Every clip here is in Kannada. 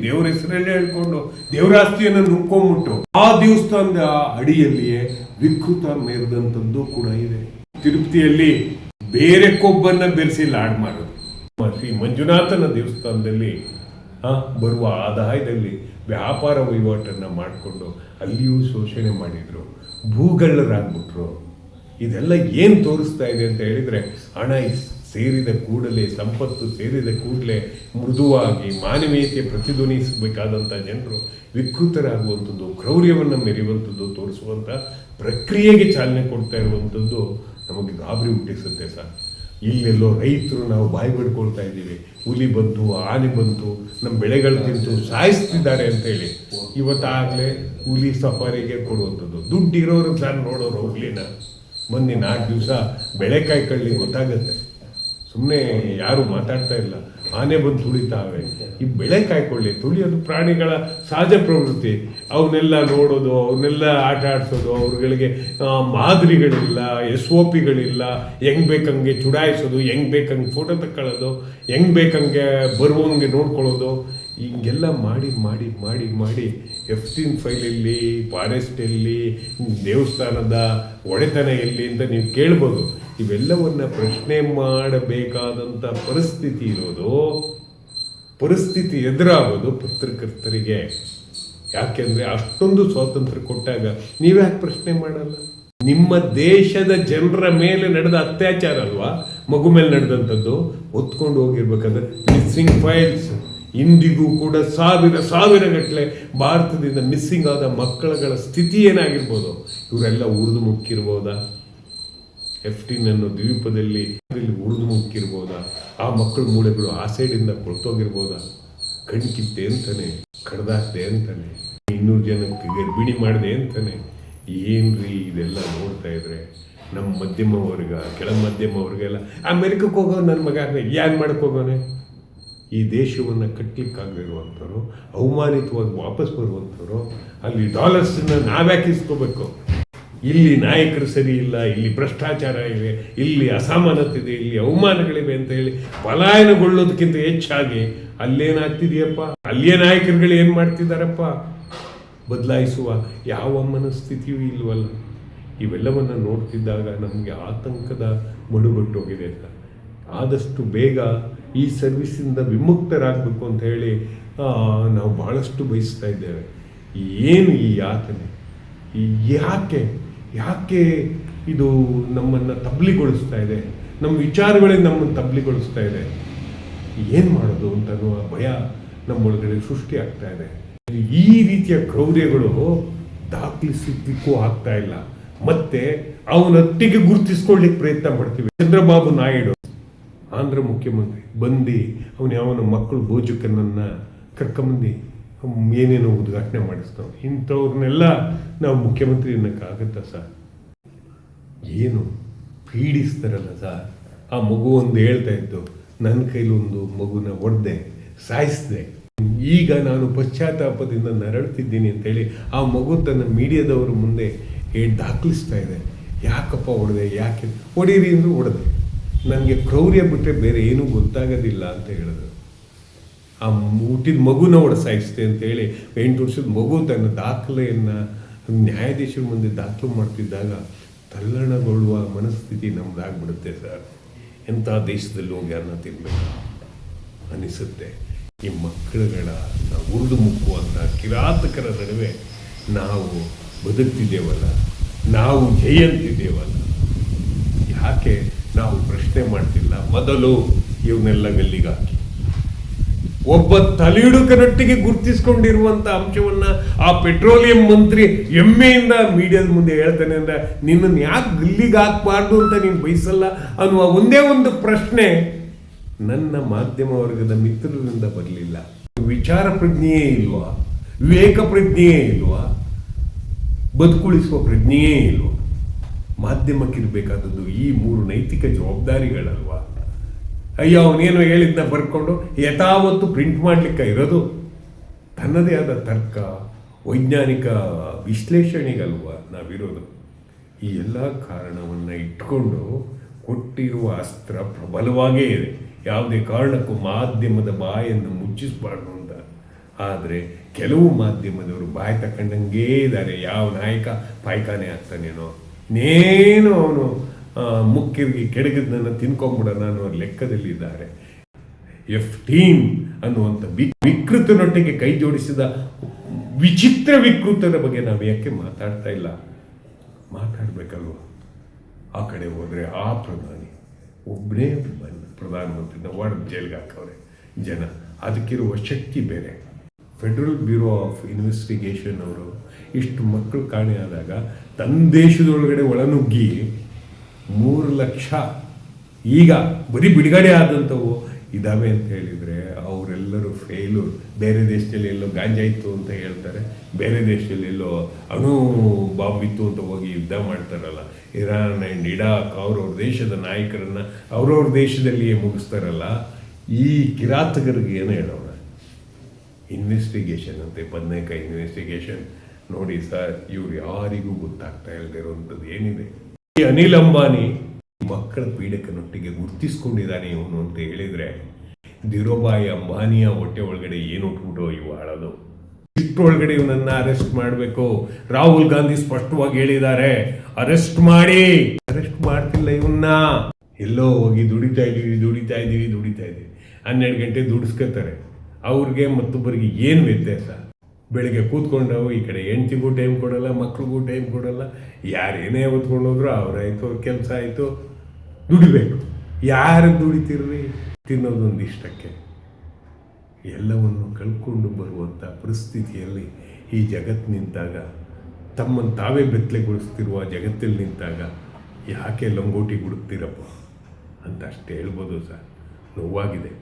ದೇವರ ಹೆಸರಲ್ಲೇ ಹೇಳ್ಕೊಂಡು ದೇವರ ಆಸ್ತಿಯನ್ನು ನುಂಗ್ಕೊಂಡ್ಬಿಟ್ಟು ಆ ದೇವಸ್ಥಾನದ ಅಡಿಯಲ್ಲಿಯೇ ವಿಕೃತ ಮೆರೆದಂಥದ್ದು ಕೂಡ ಇದೆ. ತಿರುಪತಿಯಲ್ಲಿ ಬೇರೆ ಕೊಬ್ಬನ್ನ ಬೆರೆಸಿ ಲಾಡ್ ಮಾಡೋದು. ಶ್ರೀ ಮಂಜುನಾಥನ ದೇವಸ್ಥಾನದಲ್ಲಿ ಬರುವ ಆದಾಯದಲ್ಲಿ ವ್ಯಾಪಾರ ವಹಿವಾಟನ್ನು ಮಾಡಿಕೊಂಡು ಅಲ್ಲಿಯೂ ಶೋಷಣೆ ಮಾಡಿದ್ರು, ಭೂಗಳ್ಳರಾಗ್ಬಿಟ್ರು. ಇದೆಲ್ಲ ಏನು ತೋರಿಸ್ತಾ ಇದೆ ಅಂತ ಹೇಳಿದರೆ, ಹಣ ಸೇರಿದ ಕೂಡಲೇ, ಸಂಪತ್ತು ಸೇರಿದ ಕೂಡಲೇ ಮೃದುವಾಗಿ ಮಾನವೀಯತೆ ಪ್ರತಿಧ್ವನಿಸಬೇಕಾದಂಥ ಜನರು ವಿಕೃತರಾಗುವಂಥದ್ದು, ಕ್ರೌರ್ಯವನ್ನು ಮೆರೆಯುವಂಥದ್ದು ತೋರಿಸುವಂಥ ಪ್ರಕ್ರಿಯೆಗೆ ಚಾಲನೆ ಕೊಡ್ತಾ ಇರುವಂಥದ್ದು ನಮಗೆ ಗಾಬರಿ ಹುಟ್ಟಿಸುತ್ತೆ ಸರ್. ಇಲ್ಲೆಲ್ಲೋ ರೈತರು ನಾವು ಬಾಯಿ ಬಿಡ್ಕೊಳ್ತಾ ಇದ್ದೀವಿ, ಹುಲಿ ಬಂತು, ಆನೆ ಬಂತು, ನಮ್ಮ ಬೆಳೆಗಳು ತಿಂತು ಸಾಯಿಸ್ತಿದ್ದಾರೆ ಅಂತೇಳಿ. ಇವತ್ತಾಗಲೇ ಹುಲಿ ಸಫಾರಿಗೆ ಕೊಡುವಂಥದ್ದು. ದುಡ್ಡಿರೋರು ಸರ್ ನೋಡೋರು ಹುಲಿನ. ಮೊನ್ನೆ 4 ದಿವಸ ಬೆಳೆಕಾಯಿ ಕಳ್ಳಿ ಗೊತ್ತಾಗತ್ತೆ, ಸುಮ್ಮನೆ ಯಾರು ಮಾತಾಡ್ತಾ ಇಲ್ಲ. ಆನೆ ಬಂದು ತುಳಿತಾವೆ. ಈ ಬೆಳೆ ಕಾಯ್ಕೊಳ್ಳಿ, ತುಳಿಯೋದು ಪ್ರಾಣಿಗಳ ಸಹಜ ಪ್ರವೃತ್ತಿ. ಅವನ್ನೆಲ್ಲ ನೋಡೋದು, ಅವನ್ನೆಲ್ಲ ಆಟ ಆಡಿಸೋದು, ಅವ್ರುಗಳಿಗೆ ಮಾದರಿಗಳಿಲ್ಲ, SOPಗಳಿಲ್ಲ. ಹೆಂಗೆ ಬೇಕಂಗೆ ಚುಡಾಯಿಸೋದು, ಹೆಂಗೆ ಬೇಕಂಗೆ ಫೋಟೋ ತಕ್ಕೊಳ್ಳೋದು, ಹೆಂಗೆ ಬೇಕಂಗೆ ಬರುವಂಗೆ ನೋಡ್ಕೊಳ್ಳೋದು, ಹಿಂಗೆಲ್ಲ ಮಾಡಿ ಮಾಡಿ ಮಾಡಿ ಮಾಡಿ F-16 ಫೈಲಲ್ಲಿ, ಫಾರೆಸ್ಟಲ್ಲಿ, ದೇವಸ್ಥಾನದ ಒಡೆತನ ಎಲ್ಲಿ ಅಂತ ನೀವು ಕೇಳ್ಬೋದು. ಇವೆಲ್ಲವನ್ನು ಪ್ರಶ್ನೆ ಮಾಡಬೇಕಾದಂಥ ಪರಿಸ್ಥಿತಿ ಇರೋದು, ಪರಿಸ್ಥಿತಿ ಎದುರಾಗೋದು ಪತ್ರಕರ್ತರಿಗೆ. ಯಾಕೆಂದರೆ ಅಷ್ಟೊಂದು ಸ್ವಾತಂತ್ರ್ಯ ಕೊಟ್ಟಾಗ ನೀವ್ಯಾಕೆ ಪ್ರಶ್ನೆ ಮಾಡಲ್ಲ? ನಿಮ್ಮ ದೇಶದ ಜನರ ಮೇಲೆ ನಡೆದ ಅತ್ಯಾಚಾರ ಅಲ್ವಾ ಮಗು ಮೇಲೆ ನಡೆದಂಥದ್ದು. ಹೊತ್ಕೊಂಡು ಹೋಗಿರ್ಬೇಕಾದ್ರೆ ಮಿಸ್ಸಿಂಗ್ ಫೈಲ್ಸ್ ಇಂದಿಗೂ ಕೂಡ ಸಾವಿರ ಗಟ್ಟಲೆ ಭಾರತದಿಂದ ಮಿಸ್ಸಿಂಗ್ ಆದ ಮಕ್ಕಳುಗಳ ಸ್ಥಿತಿ ಏನಾಗಿರ್ಬೋದು? ಇವರೆಲ್ಲ ಉರಿದು ಮುಕ್ಕಿರ್ಬೋದಾ? F-15 ಅನ್ನೋ ದ್ವೀಪದಲ್ಲಿ ಉರಿದು ಮುಕ್ಕಿರ್ಬೋದಾ? ಆ ಮಕ್ಕಳ ಮೂಳೆಗಳು ಆ ಸೈಡಿಂದ ಕೊಳ್ತೋಗಿರ್ಬೋದಾ? ಕಣ್ಕಿತ್ತೆ ಅಂತಾನೆ, ಕಡ್ದಾಕ್ದೆ ಅಂತಾನೆ, 200 ಜನಕ್ಕೆ ಗರ್ಭಿಣಿ ಮಾಡಿದೆ ಅಂತಾನೆ. ಏನ್ರಿ ಇದೆಲ್ಲ ನೋಡ್ತಾ ಇದ್ರೆ ನಮ್ಮ ಮಧ್ಯಮ ವರ್ಗ, ಕೆಳ ಮಧ್ಯಮ ವರ್ಗ ಎಲ್ಲ ಅಮೆರಿಕಕ್ಕೆ ಹೋಗೋ ನನ್ನ ಮಗ ಏನು ಮಾಡಕ್ಕೆ ಹೋಗೋನೆ? ಈ ದೇಶವನ್ನು ಕಟ್ಟಲಿಕ್ಕಾಗದಿರುವಂಥವ್ರು, ಅವಮಾನಿತವಾಗಿ ವಾಪಸ್ ಬರುವಂಥವ್ರು, ಅಲ್ಲಿ ಡಾಲರ್ಸನ್ನ ನಾವ್ಯಾಕೆ ಇಸ್ಕೋಬೇಕು? ಇಲ್ಲಿ ನಾಯಕರು ಸರಿ ಇಲ್ಲ, ಇಲ್ಲಿ ಭ್ರಷ್ಟಾಚಾರ ಇವೆ, ಇಲ್ಲಿ ಅಸಮಾನತೆ ಇದೆ, ಇಲ್ಲಿ ಅವಮಾನಗಳಿವೆ ಅಂತ ಹೇಳಿ ಪಲಾಯನಗೊಳ್ಳೋದಕ್ಕಿಂತ ಹೆಚ್ಚಾಗಿ ಅಲ್ಲೇನಾಗ್ತಿದೆಯಪ್ಪ, ಅಲ್ಲಿಯ ನಾಯಕರುಗಳು ಏನು ಮಾಡ್ತಿದ್ದಾರಪ್ಪ? ಬದಲಾಯಿಸುವ ಯಾವ ಮನಸ್ಥಿತಿಯೂ ಇಲ್ವಲ್ಲ. ಇವೆಲ್ಲವನ್ನು ನೋಡ್ತಿದ್ದಾಗ ನಮಗೆ ಆತಂಕದ ಮಡುಗಟ್ಟೋಗಿದೆ ಸರ್. ಆದಷ್ಟು ಬೇಗ ಈ ಸರ್ವಿಸಿಂದ ವಿಮುಕ್ತರಾಗಬೇಕು ಅಂತ ಹೇಳಿ ನಾವು ಭಾಳಷ್ಟು ಬಯಸ್ತಾ ಇದ್ದೇವೆ. ಏನು ಈ ಯಾತನೆ? ಯಾಕೆ ಇದು ನಮ್ಮನ್ನು ತಬ್ಲಿಗೊಳಿಸ್ತಾ ಇದೆ? ನಮ್ಮ ವಿಚಾರಗಳೇ ನಮ್ಮನ್ನು ತಬ್ಲಿಗೊಳಿಸ್ತಾ ಇದೆ. ಏನು ಮಾಡೋದು ಅಂತನ್ನುವ ಭಯ ನಮ್ಮೊಳಗಡೆ ಸೃಷ್ಟಿ ಆಗ್ತಾ ಇದೆ. ಈ ರೀತಿಯ ಕ್ರೌರ್ಯಗಳು ದಾಖಲಿಸಲಿಕ್ಕೂ ಆಗ್ತಾ ಇಲ್ಲ. ಮತ್ತೆ ಅವನೊಟ್ಟಿಗೆ ಗುರುತಿಸ್ಕೊಳ್ಳಿಕ್ಕೆ ಪ್ರಯತ್ನ ಮಾಡ್ತೀವಿ. ಚಂದ್ರಬಾಬು ನಾಯ್ಡು ಆಂಧ್ರ ಮುಖ್ಯಮಂತ್ರಿ ಬಂದು ಅವನ ಮಕ್ಕಳು ಬೋಜುಕನನ್ನು ಕರ್ಕೊಂಬಂದು ಏನೇನೋ ಉದ್ಘಾಟನೆ ಮಾಡಿಸ್ತಾವೆ. ಇಂಥವ್ರನ್ನೆಲ್ಲ ನಾವು ಮುಖ್ಯಮಂತ್ರಿ ಅನ್ನೋಕ್ಕಾಗತ್ತಾ ಸರ್? ಏನು ಪೀಡಿಸ್ತಾರಲ್ಲ ಸರ್. ಆ ಮಗು ಒಂದು ಹೇಳ್ತಾ ಇತ್ತು, ನನ್ನ ಕೈಲೊಂದು ಮಗುನ ಹೊಡೆದೆ, ಸಾಯಿಸಿದೆ, ಈಗ ನಾನು ಪಶ್ಚಾತ್ತಾಪದಿಂದ ನರಳ್ತಿದ್ದೀನಿ ಅಂತೇಳಿ ಆ ಮಗು ತನ್ನ ಮೀಡಿಯಾದವ್ರ ಮುಂದೆ ದಾಖಲಿಸ್ತಾ ಇದೆ. ಯಾಕಪ್ಪ ಹೊಡೆದೆ, ಯಾಕೆ ಹೊಡೀರಿ ಅಂದರೂ ಹೊಡೆದೆ, ನನಗೆ ಕ್ರೌರ್ಯ ಬಿಟ್ಟರೆ ಬೇರೆ ಏನೂ ಗೊತ್ತಾಗೋದಿಲ್ಲ ಅಂತ ಹೇಳಿದ್ರು. ಆ ಹುಟ್ಟಿದ ಮಗುನ ಸಾಯಿಸ್ತೆ ಅಂತೇಳಿ 8 ವರ್ಷದ ಮಗು ತನ್ನ ದಾಖಲೆಯನ್ನು ನ್ಯಾಯಾಧೀಶರ ಮುಂದೆ ದಾಖಲು ಮಾಡ್ತಿದ್ದಾಗ ತಲ್ಲಣಗೊಳ್ಳುವ ಮನಸ್ಥಿತಿ ನಮ್ದಾಗ್ಬಿಡುತ್ತೆ ಸರ್. ಎಂಥ ದೇಶದಲ್ಲಿ ಹೋಗಿ ಅನ್ನ ತಿನ್ನಬೇಕು ಅನಿಸುತ್ತೆ. ಈ ಮಕ್ಕಳುಗಳ ಉರಿದು ಮುಕ್ಕುವಂಥ ಕಿರಾತಕರ ನಡುವೆ ನಾವು ಬದುಕ್ತಿದ್ದೇವಲ್ಲ, ನಾವು ಜಯಂತಿದ್ದೇವಲ್ಲ, ಯಾಕೆ ನಾವು ಪ್ರಶ್ನೆ ಮಾಡ್ತಿಲ್ಲ? ಮೊದಲು ಇವನ್ನೆಲ್ಲ ಗಲ್ಲಿಗಾಕಿ ಒಬ್ಬ ತಲೆಯುಡುಕನೊಟ್ಟಿಗೆ ಗುರುತಿಸ್ಕೊಂಡಿರುವಂಥ ಅಂಶವನ್ನು ಆ ಪೆಟ್ರೋಲಿಯಂ ಮಂತ್ರಿ ಹೆಮ್ಮೆಯಿಂದ ಮೀಡಿಯಾದ ಮುಂದೆ ಹೇಳ್ತಾನೆ ಅಂದರೆ ನಿನ್ನನ್ನು ಯಾಕೆ ಗಲ್ಲಿಗೆ ಹಾಕಬಾರ್ದು ಅಂತ ನೀನು ಬಯಸಲ್ಲ ಅನ್ನುವ ಒಂದೇ ಒಂದು ಪ್ರಶ್ನೆ ನನ್ನ ಮಾಧ್ಯಮ ವರ್ಗದ ಮಿತ್ರರಿಂದ ಬರಲಿಲ್ಲ. ವಿಚಾರ ಪ್ರಜ್ಞೆಯೇ ಇಲ್ವಾ? ವಿವೇಕ ಪ್ರಜ್ಞೆಯೇ ಇಲ್ವಾ? ಬದುಕುಳಿಸುವ ಪ್ರಜ್ಞೆಯೇ ಇಲ್ವಾ? ಮಾಧ್ಯಮಕ್ಕಿರಬೇಕಾದದ್ದು ಈ 3 ನೈತಿಕ ಜವಾಬ್ದಾರಿಗಳಲ್ವಾ? ಅಯ್ಯೋ ಅವನೇನೋ ಹೇಳಿದ್ನ ಬರ್ಕೊಂಡು ಯಥಾವತ್ತು ಪ್ರಿಂಟ್ ಮಾಡಲಿಕ್ಕೆ ಇರೋದು. ತನ್ನದೇ ಆದ ತರ್ಕ, ವೈಜ್ಞಾನಿಕ ವಿಶ್ಲೇಷಣೆಗಲ್ವಾ ನಾವಿರೋದು. ಈ ಎಲ್ಲ ಕಾರಣವನ್ನು ಇಟ್ಕೊಂಡು ಕೊಟ್ಟಿರುವ ಅಸ್ತ್ರ ಪ್ರಬಲವಾಗೇ ಇದೆ. ಯಾವುದೇ ಕಾರಣಕ್ಕೂ ಮಾಧ್ಯಮದ ಬಾಯನ್ನು ಮುಚ್ಚಿಸಬಾರ್ದು ಅಂತ ಆದರೆ ಕೆಲವು ಮಾಧ್ಯಮದವರು ಬಾಯಿ ತಕ್ಕಂಡಂಗೇ ಇದ್ದಾರೆ. ಯಾವ ನಾಯಕ ಪಾಯ್ಕಾನೆ ಆಗ್ತಾನೇನೋ, ನೇನು ಅವನು ಮುಕ್ಕಿರ್ಗಿ ಕೆಡಗಿದ್ದನ್ನು ತಿನ್ಕೊಂಬಿಡೋಣ ಅನ್ನೋ ಲೆಕ್ಕದಲ್ಲಿದ್ದಾರೆ. F-team ಅನ್ನುವಂಥ ವಿಕೃತನೊಟ್ಟಿಗೆ ಕೈ ಜೋಡಿಸಿದ ವಿಚಿತ್ರ ವಿಕೃತರ ಬಗ್ಗೆ ನಾವು ಯಾಕೆ ಮಾತಾಡ್ತಾ ಇಲ್ಲ? ಮಾತಾಡಬೇಕಲ್ವ? ಆ ಕಡೆ ಹೋದರೆ ಆ ಪ್ರಧಾನಿ ಒಬ್ಬನೇ ಪ್ರಧಾನಮಂತ್ರಿನ ಹೊಡೆದು ಜೈಲ್ಗೆ ಹಾಕವ್ರೆ ಜನ. ಅದಕ್ಕಿರುವ ಶಕ್ತಿ ಬೇರೆ. ಫೆಡರಲ್ ಬ್ಯೂರೋ ಆಫ್ ಇನ್ವೆಸ್ಟಿಗೇಷನ್ ಅವರು ಇಷ್ಟು ಮಕ್ಕಳು ಕಾಣೆಯಾದಾಗ ತನ್ನ ದೇಶದೊಳಗಡೆ ಒಳನುಗ್ಗಿ 3 ಲಕ್ಷ ಈಗ ಬರೀ ಬಿಡುಗಡೆ ಆದಂಥವು ಇದ್ದಾವೆ ಅಂತ ಹೇಳಿದರೆ ಅವರೆಲ್ಲರೂ ಫೇಲ್ಯೂರ್. ಬೇರೆ ದೇಶದಲ್ಲಿ ಎಲ್ಲೋ ಗಾಂಜಾ ಇತ್ತು ಅಂತ ಹೇಳ್ತಾರೆ, ಬೇರೆ ದೇಶದಲ್ಲಿ ಎಲ್ಲೋ ಅಣು ಬಾಂಬ್ ಇತ್ತು ಅಂತ ಹೋಗಿ ಯುದ್ಧ ಮಾಡ್ತಾರಲ್ಲ. ಇರಾನ್ ಆ್ಯಂಡ್ ಇರಾಕ್ ಅವ್ರವ್ರ ದೇಶದ ನಾಯಕರನ್ನು ಅವ್ರವ್ರ ದೇಶದಲ್ಲಿಯೇ ಮುಗಿಸ್ತಾರಲ್ಲ. ಈ ಕಿರಾತಕರಿಗೆ ಏನು ಹೇಳೋಣ? ಇನ್ವೆಸ್ಟಿಗೇಷನ್ ಅಂತೆ, ಬದನೇಕಾಯಿ ಇನ್ವೆಸ್ಟಿಗೇಷನ್. ನೋಡಿ ಸರ್, ಇವ್ರು ಯಾರಿಗೂ ಗೊತ್ತಾಗ್ತಾ ಇಲ್ಲದಿರುವಂಥದ್ದು ಏನಿದೆ. ಈ ಅನಿಲ್ ಅಂಬಾನಿ ಮಕ್ಕಳ ಪೀಡಕನೊಟ್ಟಿಗೆ ಗುರ್ತಿಸ್ಕೊಂಡಿದ್ದಾನೆ ಇವನು ಅಂತ ಹೇಳಿದರೆ, ಧೀರೋಭಾಯಿ ಅಂಬಾನಿಯ ಹೊಟ್ಟೆ ಒಳಗಡೆ ಏನು ಉಟ್ಬಿಟ್ಟು ಇವು ಆಳೋದು. ಇಷ್ಟೊಳಗಡೆ ಇವನನ್ನ ಅರೆಸ್ಟ್ ಮಾಡಬೇಕು. ರಾಹುಲ್ ಗಾಂಧಿ ಸ್ಪಷ್ಟವಾಗಿ ಹೇಳಿದ್ದಾರೆ, ಅರೆಸ್ಟ್ ಮಾಡಿ. ಅರೆಸ್ಟ್ ಮಾಡ್ತಿಲ್ಲ ಇವನ್ನ. ಎಲ್ಲೋ ಹೋಗಿ ದುಡಿತಾ ಇದೀವಿ 12 ಗಂಟೆ ದುಡಿಸ್ಕೊತಾರೆ. ಅವ್ರಿಗೆ ಮತ್ತೊಬ್ಬರಿಗೆ ಏನು ವ್ಯತ್ಯಾಸ? ಬೆಳಿಗ್ಗೆ ಕೂತ್ಕೊಂಡು ಈ ಕಡೆ ಹೆಂಡ್ತಿಗೂ ಟೈಮ್ ಕೊಡಲ್ಲ, ಮಕ್ಳಿಗೂ ಟೈಮ್ ಕೊಡಲ್ಲ. ಯಾರೇನೇ ಹೊತ್ಕೊಂಡು ಹೋದ್ರು ಅವರಾಯ್ತು, ಅವ್ರ ಕೆಲಸ ಆಯಿತು, ದುಡಿಬೇಕು. ಯಾರು ದುಡಿತಿರ್ರಿ? ತಿನ್ನೋದೊಂದು ಇಷ್ಟಕ್ಕೆ. ಎಲ್ಲವನ್ನು ಕಳ್ಕೊಂಡು ಬರುವಂಥ ಪರಿಸ್ಥಿತಿಯಲ್ಲಿ ಈ ಜಗತ್ತು ನಿಂತಾಗ, ತಮ್ಮನ್ನು ತಾವೇ ಬೆತ್ತಲೆಗೊಳಿಸ್ತಿರುವ ಜಗತ್ತಲ್ಲಿ ನಿಂತಾಗ ಯಾಕೆ ಲಂಗೋಟಿ ಗುಡುಕ್ತಿರಪ್ಪ ಅಂತ ಅಷ್ಟೇ ಹೇಳ್ಬೋದು ಸರ್. ನೋವಾಗಿದೆ.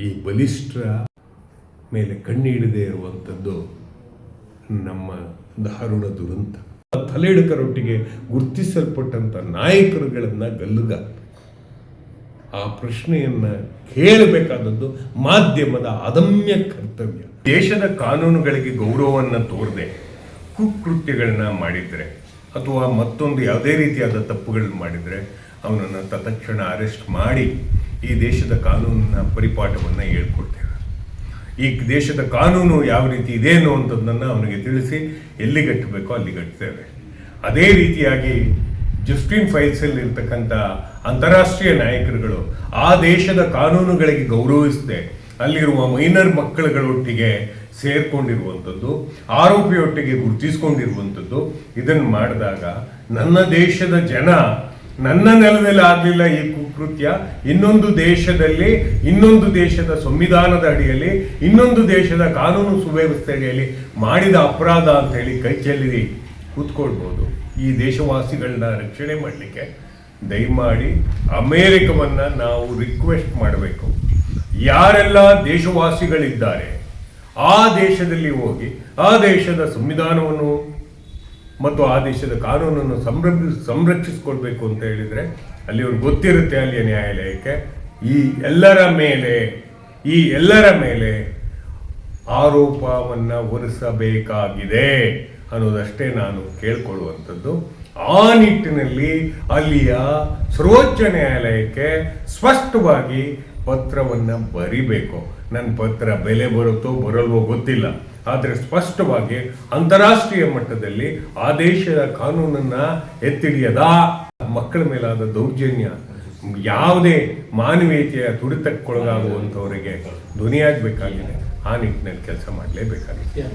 ಈ ಬಲಿಷ್ಠರ ಮೇಲೆ ಕಣ್ಣಿಡದೇ ಇರುವಂಥದ್ದು ನಮ್ಮ ದಾರುಣ ದುರಂತ. ತಲೆಡುಕರೊಟ್ಟಿಗೆ ಗುರುತಿಸಲ್ಪಟ್ಟಂಥ ನಾಯಕರುಗಳನ್ನು ಗಲ್ಲುಗ ಆ ಪ್ರಶ್ನೆಯನ್ನು ಕೇಳಬೇಕಾದದ್ದು ಮಾಧ್ಯಮದ ಅದಮ್ಯ ಕರ್ತವ್ಯ. ದೇಶದ ಕಾನೂನುಗಳಿಗೆ ಗೌರವವನ್ನು ತೋರದೆ ಕುಕೃತ್ಯಗಳನ್ನ ಮಾಡಿದರೆ ಅಥವಾ ಮತ್ತೊಂದು ಯಾವುದೇ ರೀತಿಯಾದ ತಪ್ಪುಗಳನ್ನು ಮಾಡಿದರೆ ಅವನನ್ನು ತತ್ಕ್ಷಣ ಅರೆಸ್ಟ್ ಮಾಡಿ ಈ ದೇಶದ ಕಾನೂನಿನ ಪರಿಪಾಠವನ್ನು ಹೇಳ್ಕೊಡ್ತೇವೆ. ಈ ದೇಶದ ಕಾನೂನು ಯಾವ ರೀತಿ ಇದೆ ಅನ್ನುವಂಥದ್ದನ್ನು ಅವನಿಗೆ ತಿಳಿಸಿ ಎಲ್ಲಿಗಟ್ಟಬೇಕೋ ಅಲ್ಲಿಗಟ್ಟುತ್ತೇವೆ. ಅದೇ ರೀತಿಯಾಗಿ ಜಸ್ಟಿನ್ ಫೈಲ್ಸಲ್ಲಿ ಇರ್ತಕ್ಕಂಥ ಅಂತಾರಾಷ್ಟ್ರೀಯ ನಾಯಕರುಗಳು ಆ ದೇಶದ ಕಾನೂನುಗಳಿಗೆ ಗೌರವಿಸದೆ ಅಲ್ಲಿರುವ ಮೈನರ್ ಮಕ್ಕಳುಗಳೊಟ್ಟಿಗೆ ಸೇರ್ಕೊಂಡಿರುವಂಥದ್ದು, ಆರೋಪಿಯೊಟ್ಟಿಗೆ ಗುರುತಿಸ್ಕೊಂಡಿರುವಂಥದ್ದು, ಇದನ್ನು ಮಾಡಿದಾಗ ನನ್ನ ದೇಶದ ಜನ, ನನ್ನ ನೆಲದಲ್ಲಿ ಆಗಲಿಲ್ಲ ಈ ಕುಕೃತ್ಯ, ಇನ್ನೊಂದು ದೇಶದಲ್ಲಿ, ಇನ್ನೊಂದು ದೇಶದ ಸಂವಿಧಾನದ ಅಡಿಯಲ್ಲಿ, ಇನ್ನೊಂದು ದೇಶದ ಕಾನೂನು ಸುವ್ಯವಸ್ಥೆ ಅಡಿಯಲ್ಲಿ ಮಾಡಿದ ಅಪರಾಧ ಅಂತ ಹೇಳಿ ಕೈ ಚೆಲ್ಲಿ ಕೂತ್ಕೊಳ್ಬೋದು. ಈ ದೇಶವಾಸಿಗಳನ್ನ ರಕ್ಷಣೆ ಮಾಡಲಿಕ್ಕೆ ದಯಮಾಡಿ ಅಮೇರಿಕವನ್ನು ನಾವು ರಿಕ್ವೆಸ್ಟ್ ಮಾಡಬೇಕು. ಯಾರೆಲ್ಲ ದೇಶವಾಸಿಗಳಿದ್ದಾರೆ ಆ ದೇಶದಲ್ಲಿ ಹೋಗಿ ಆ ದೇಶದ ಸಂವಿಧಾನವನ್ನು ಮತ್ತು ಆ ದೇಶದ ಕಾನೂನನ್ನು ಸಂರಕ್ಷಿಸ್ಕೊಳ್ಬೇಕು ಅಂತ ಹೇಳಿದರೆ ಅಲ್ಲಿ ಅವ್ರಿಗೆ ಗೊತ್ತಿರುತ್ತೆ ಅಲ್ಲಿಯ ನ್ಯಾಯಾಲಯಕ್ಕೆ ಈ ಎಲ್ಲರ ಮೇಲೆ ಆರೋಪವನ್ನು ಹೊರಿಸಬೇಕಾಗಿದೆ ಅನ್ನೋದಷ್ಟೇ ನಾನು ಕೇಳ್ಕೊಳ್ಳುವಂಥದ್ದು. ಆ ನಿಟ್ಟಿನಲ್ಲಿ ಅಲ್ಲಿಯ ಸರ್ವೋಚ್ಚ ನ್ಯಾಯಾಲಯಕ್ಕೆ ಸ್ಪಷ್ಟವಾಗಿ ಪತ್ರವನ್ನು ಬರಿಬೇಕು. ನನ್ನ ಪತ್ರ ಬೆಲೆ ಬರುತ್ತೋ ಬರಲ್ವೋ ಗೊತ್ತಿಲ್ಲ, ಆದರೆ ಸ್ಪಷ್ಟವಾಗಿ ಅಂತಾರಾಷ್ಟ್ರೀಯ ಮಟ್ಟದಲ್ಲಿ ಆ ದೇಶದ ಕಾನೂನನ್ನು ಎತ್ತಿಡಿಯದ ಮಕ್ಕಳ ಮೇಲಾದ ದೌರ್ಜನ್ಯ, ಯಾವುದೇ ಮಾನವೀಯತೆಯ ತುಡಿತಕ್ಕೊಳಗಾಗುವಂಥವರಿಗೆ ಧ್ವನಿಯಾಗಬೇಕಾಗಿದೆ. ಆ ನಿಟ್ಟಿನಲ್ಲಿ ಕೆಲಸ ಮಾಡಲೇಬೇಕಾಗಿದೆ.